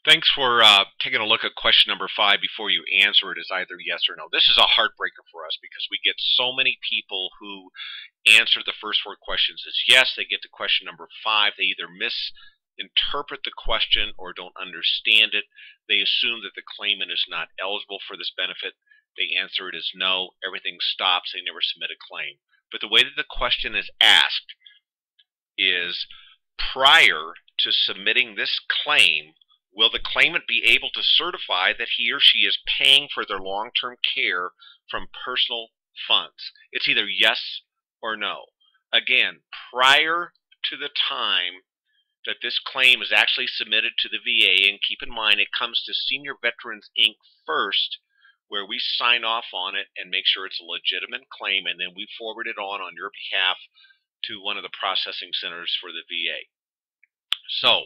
Thanks for taking a look at question number 5 before you answer it as either yes or no. This is a heartbreaker for us because we get so many people who answer the first 4 questions as yes. They get to question number 5. They either misinterpret the question or don't understand it. They assume that the claimant is not eligible for this benefit. They answer it as no. Everything stops. They never submit a claim. But the way that the question is asked is prior to submitting this claim, will the claimant be able to certify that he or she is paying for their long-term care from personal funds? It's either yes or no. Again, prior to the time that this claim is actually submitted to the VA, and keep in mind it comes to Senior Veterans Inc. first, where we sign off on it and make sure it's a legitimate claim, and then we forward it on your behalf to one of the processing centers for the VA. So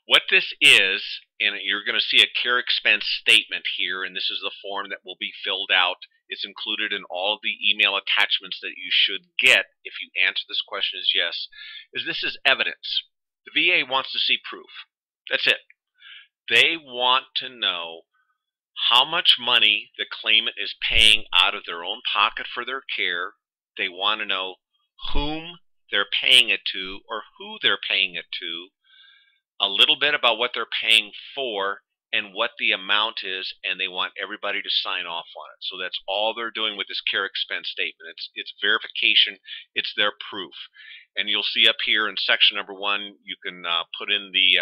what this is, and you're going to see a care expense statement here, and this is the form that will be filled out. It's included in all of the email attachments that you should get if you answer this question as yes, is this is evidence. The VA wants to see proof. That's it. They want to know how much money the claimant is paying out of their own pocket for their care. They want to know whom they're paying it to or who they're paying it to, a little bit about what they're paying for and what the amount is, and they want everybody to sign off on it. So that's all they're doing with this care expense statement. It's verification. It's their proof. And you'll see up here in section number 1, you can put in the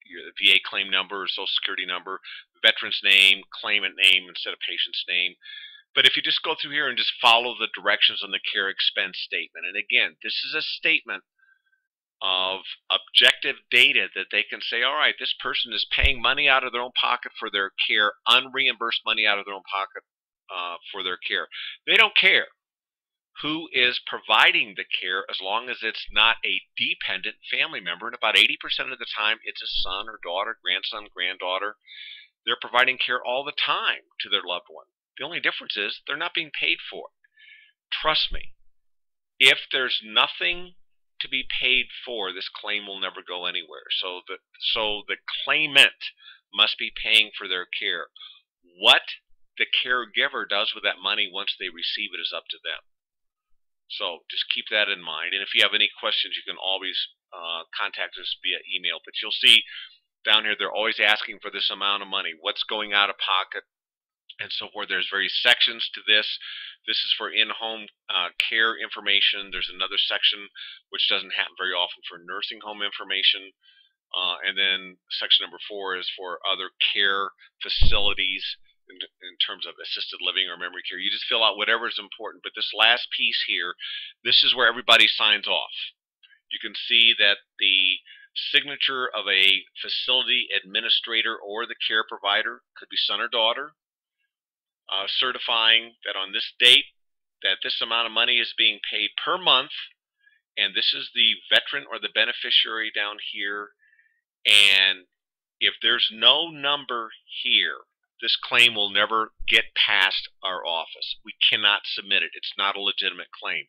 your VA claim number or social security number, veteran's name, claimant name instead of patient's name. But if you just go through here and just follow the directions on the care expense statement, and again, this is a statement of objective data that they can say, all right, this person is paying money out of their own pocket for their care, unreimbursed money out of their own pocket for their care. They don't care who is providing the care as long as it's not a dependent family member. And about 80% of the time, it's a son or daughter, grandson, granddaughter. They're providing care all the time to their loved one. The only difference is they're not being paid for it. Trust me, if there's nothing to be paid for, this claim will never go anywhere. So the claimant must be paying for their care. What the caregiver does with that money once they receive it is up to them. So just keep that in mind. And if you have any questions, you can always contact us via email. But you'll see down here they're always asking for this amount of money, what's going out of pocket, and so forth. There's various sections to this. This is for in-home care information. There's another section which doesn't happen very often for nursing home information. And then section number 4 is for other care facilities in terms of assisted living or memory care. You just fill out whatever is important. But this last piece here, this is where everybody signs off. You can see that the signature of a facility administrator or the care provider could be son or daughter, certifying that on this date that this amount of money is being paid per month, and this is the veteran or the beneficiary down here. And if there's no number here, this claim will never get past our office. We cannot submit it. It's not a legitimate claim.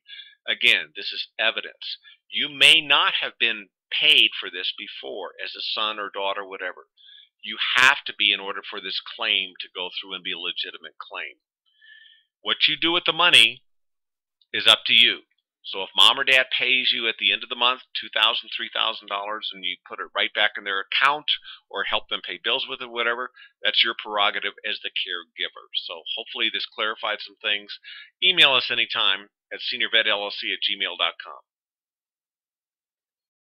Again, this is evidence. You may not have been paid for this before as a son or daughter, whatever. You have to be in order for this claim to go through and be a legitimate claim. What you do with the money is up to you. So if mom or dad pays you at the end of the month $2,000, $3,000, and you put it right back in their account or help them pay bills with it, whatever, that's your prerogative as the caregiver. So hopefully this clarified some things. Email us anytime at seniorvetllc@gmail.com.